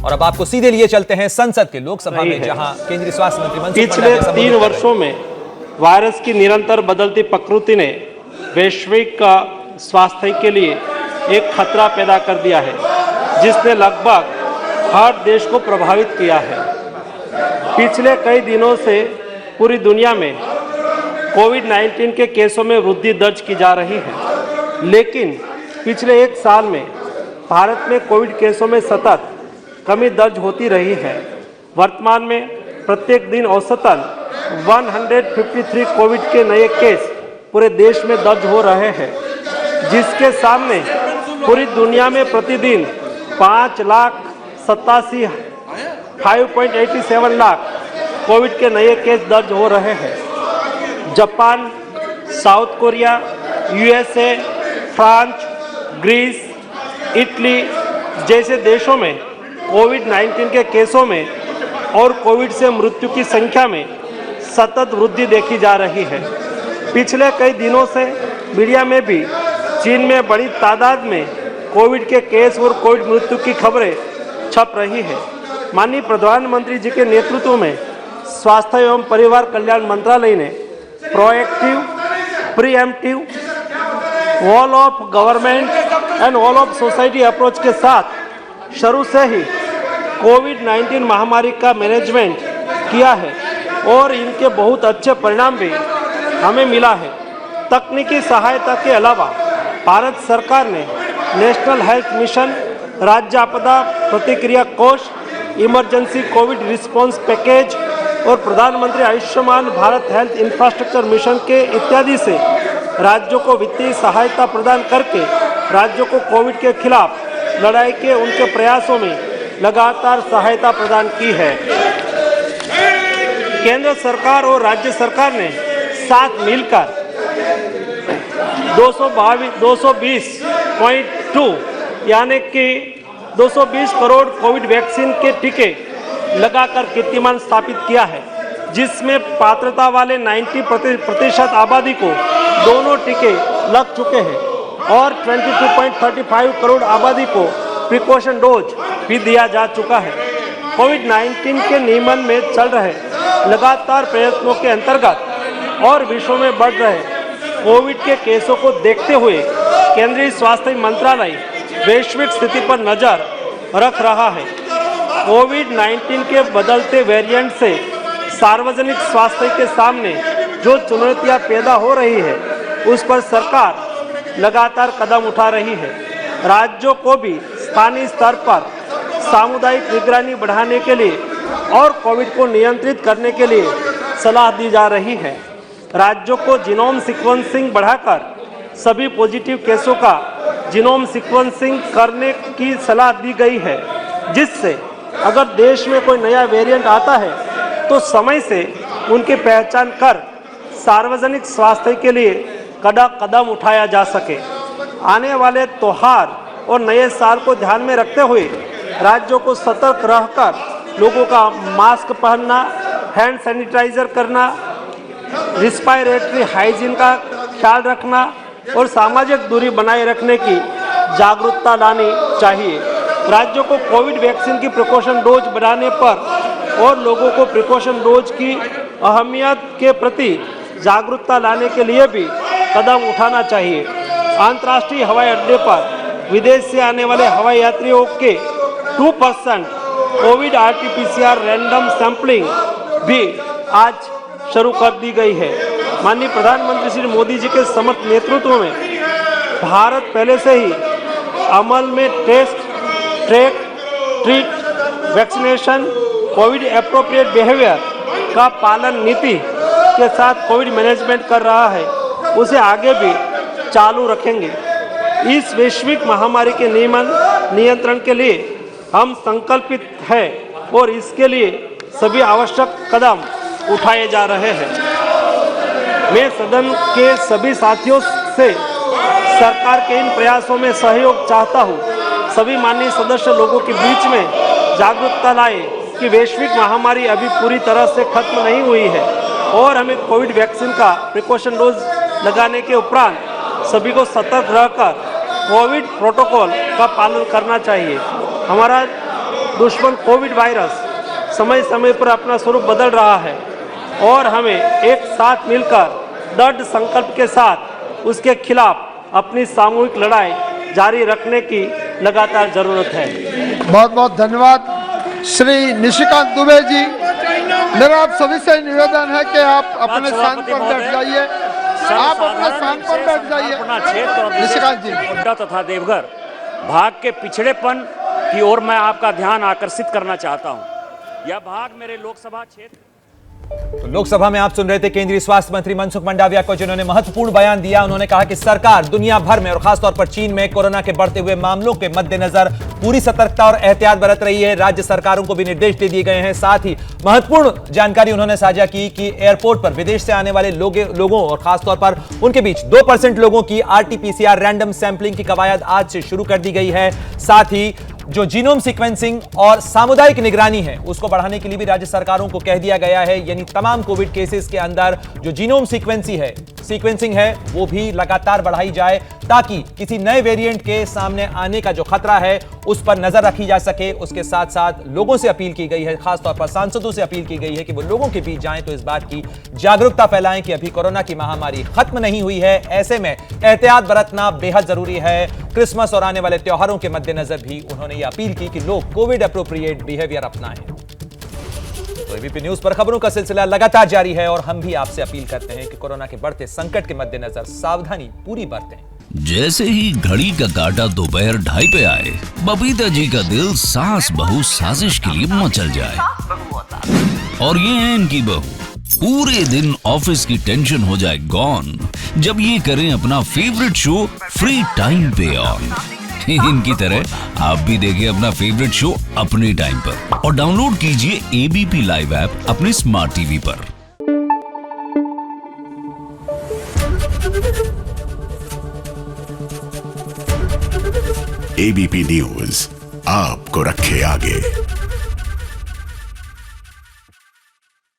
और अब आपको सीधे लिए चलते हैं संसद के लोकसभा में, जहां केंद्रीय स्वास्थ्य मंत्री मनसुख पिछले 3 वर्षों में वायरस की निरंतर बदलती प्रकृति ने वैश्विक स्वास्थ्य के लिए एक खतरा पैदा कर दिया है, जिसने लगभग हर देश को प्रभावित किया है। पिछले कई दिनों से पूरी दुनिया में कोविड-19 के केसों में वृद्धि दर्ज की जा रही है, लेकिन पिछले 1 साल में भारत में कोविड केसों में सतत कमी दर्ज होती रही है। वर्तमान में प्रत्येक दिन औसतन 153 कोविड के नए केस पूरे देश में दर्ज हो रहे हैं, जिसके सामने पूरी दुनिया में प्रतिदिन 5,87,587 लाख कोविड के नए केस दर्ज हो रहे हैं। Japan, South Korea, USA, France, Greece, Italy जैसे देशों में कोविड-19 के केसों में और कोविड से मृत्यु की संख्या में सतत वृद्धि देखी जा रही है। पिछले कई दिनों से मीडिया में भी चीन में बड़ी तादाद में कोविड के केस और कोविड मृत्यु की खबरें छप रही है। माननीय प्रधानमंत्री जी के नेतृत्व में स्वास्थ्य एवं परिवार कल्याण मंत्रालय ने proactive, pre-emptive, all of government and all of society approach के साथ शुरू से ही कोविड-19 महामारी का मैनेजमेंट किया है और इनके बहुत अच्छे परिणाम भी हमें मिला है। तकनीकी सहायता के अलावा भारत सरकार ने नेशनल हेल्थ मिशन, राज्य आपदा प्रतिक्रिया कोष, इमरजेंसी कोविड रिस्पांस पैकेज और प्रधानमंत्री Ayushman Bharat health infrastructure mission के इत्यादि से राज्यों को वित्तीय सहायता प्रदान करके राज्यों को कोविड के खिलाफ लड़ाई के उनके प्रयासों में लगातार सहायता प्रदान की है। केंद्र सरकार और राज्य सरकार ने साथ मिलकर 220.2 यानी कि 220 करोड़ कोविड वैक्सीन के टीके लगाकर कीर्तिमान स्थापित किया है, जिसमें पात्रता वाले 90% आबादी को दोनों टीके लग चुके हैं और 22.35 करोड़ आबादी को प्रिकॉशन डोज भी दिया जा चुका है। कोविड-19 के नियमन में चल रहे लगातार प्रयत्नों के अंतर्गत और विश्व में बढ़ रहे कोविड के केसों को देखते हुए केंद्रीय स्वास्थ्य मंत्रालय वैश्विक स्थिति पर नजर रख रहा है। कोविड-19 के बदलते वेरिएंट से सार्वजनिक स्वास्थ्य के सामने जो चुनौतियां पैदा हो रही है, उस पर सरकार लगातार कदम उठा रही है। राज्यों को भी स्थानीय स्तर पर सामुदायिक निगरानी बढ़ाने के लिए और कोविड को नियंत्रित करने के लिए सलाह दी जा रही है। राज्यों को जीनोम सीक्वेंसिंग बढ़ाकर सभी पॉजिटिव केसों का जीनोम सीक्वेंसिंग करने की सलाह दी गई है, जिससे अगर देश में कोई नया वेरिएंट आता है तो समय से उनकी पहचान कर सार्वजनिक स्वास्थ्य के लिए कदम उठाया जा सके। आने वाले त्योहार और नए साल को ध्यान में रखते हुए राज्यों को सतर्क रहकर लोगों का मास्क पहनना, हैंड सैनिटाइजर करना, रिस्पायरेटरी हाइजीन का ख्याल रखना और सामाजिक दूरी बनाए रखने की जागरूकता लानी चाहिए। राज्यों को कोविड वैक्सीन की प्रिकॉशन डोज बढ़ाने पर और लोगों को प्रिकॉशन डोज की अहमियत के प्रति जागरूकता लाने के लिए भी कदम उठाना चाहिए। अंतर्राष्ट्रीय हवाई अड्डे पर विदेश से आने वाले हवाई यात्रियों के 2% कोविड RT-PCR रैंडम सैंपलिंग भी आज शुरू कर दी गई है। माननीय प्रधानमंत्री श्री मोदी जी के समर्थ नेतृत्व में भारत पहले से ही अमल में test, track, treat, vaccination, Covid appropriate behaviour का पालन नीति के साथ कोविड मैनेजमेंट कर रहा है, उसे आगे भी चालू रखेंगे। इस वैश्विक महामारी के नियंत्रण के लिए हम संकल्पित हैं और इसके लिए सभी आवश्यक कदम उठाए जा रहे हैं। मैं सदन के सभी साथियों से सरकार के इन प्रयासों में सहयोग चाहता हूं। सभी माननीय सदस्य लोगों के बीच में जागरूकता लाए कि वैश्विक महामारी अभी पूरी तरह से खत्म नहीं हुई है और हमें कोविड वैक्सीन का प्रिकॉशन डोज लगाने के उपरांत सभी को सतर्क रहकर कोविड प्रोटोकॉल का पालन करना चाहिए। हमारा दुश्मन कोविड वायरस समय समय पर अपना स्वरूप बदल रहा है और हमें एक साथ मिलकर दृढ़ संकल्प के साथ उसके खिलाफ अपनी सामूहिक लड़ाई जारी रखने की लगातार जरूरत है। बहुत बहुत धन्यवाद श्री निशिकांत दुबे जी। मेरा आप सभी से निवेदन है कि आप अपने स्थान पर बैठ जाइए। आप अपने स्थान पर बैठ जाइए। निशिकांत जी। गोड्डा तथा देवघर भाग के पिछड़ेपन की ओर मैं आपका ध्यान आकर्षित करना चाहता हूं। यह भाग मेरे लोकसभा क्षेत्र तो लोकसभा में आप सुन रहे थे केंद्रीय स्वास्थ्य मंत्री मनसुख मंडाविया को, जिन्होंने महत्वपूर्ण बयान दिया। उन्होंने कहा कि सरकार दुनिया भर में और खासतौर पर चीन में कोरोना के बढ़ते हुए मामलों के मद्देनजर पूरी सतर्कता और एहतियात बरत रही है। राज्य सरकारों को भी निर्देश दे दिए गए हैं। साथ ही महत्वपूर्ण जानकारी उन्होंने साझा की कि एयरपोर्ट पर विदेश से आने वाले लोगों और खासतौर पर उनके बीच 2% लोगों की RT-PCR रैंडम सैंपलिंग की कवायद आज से शुरू कर दी गई है। साथ ही जो जीनोम सीक्वेंसिंग और सामुदायिक निगरानी है उसको बढ़ाने के लिए भी राज्य सरकारों को कह दिया गया है। यानी तमाम कोविड केसेस के अंदर जो जीनोम सीक्वेंसिंग है वो भी लगातार बढ़ाई जाए, ताकि किसी नए वेरिएंट के सामने आने का जो खतरा है उस पर नजर रखी जा सके। उसके साथ साथ लोगों से अपील की गई है, खासतौर पर सांसदों से अपील की गई है कि वो लोगों के बीच जाएं तो इस बात की जागरूकता फैलाएं कि अभी कोरोना की महामारी खत्म नहीं हुई है। ऐसे में एहतियात बरतना बेहद जरूरी है। क्रिसमस और आने वाले त्योहारों के मद्देनजर भी उन्होंने ये अपील की कि लोग कोविड अप्रोप्रिएट बिहेवियर अपनाएं। तो एबीपी न्यूज पर खबरों का सिलसिला लगातार जारी है और हम भी आपसे अपील करते हैं कि कोरोना के बढ़ते संकट के मद्देनजर सावधानी पूरी बरतें। जैसे ही घड़ी का काटा दोपहर 2:30 पे आए, बबीता जी का दिल सास बहू साजिश के लिए मचल जाए। और ये है इनकी बहू, पूरे दिन ऑफिस की टेंशन हो जाए गॉन जब ये करें अपना फेवरेट शो फ्री टाइम पे ऑन। इनकी तरह आप भी देखें अपना फेवरेट शो अपने टाइम पर और डाउनलोड कीजिए एबीपी लाइव ऐप अपने स्मार्ट टीवी पर। एबीपी न्यूज आपको रखे आगे।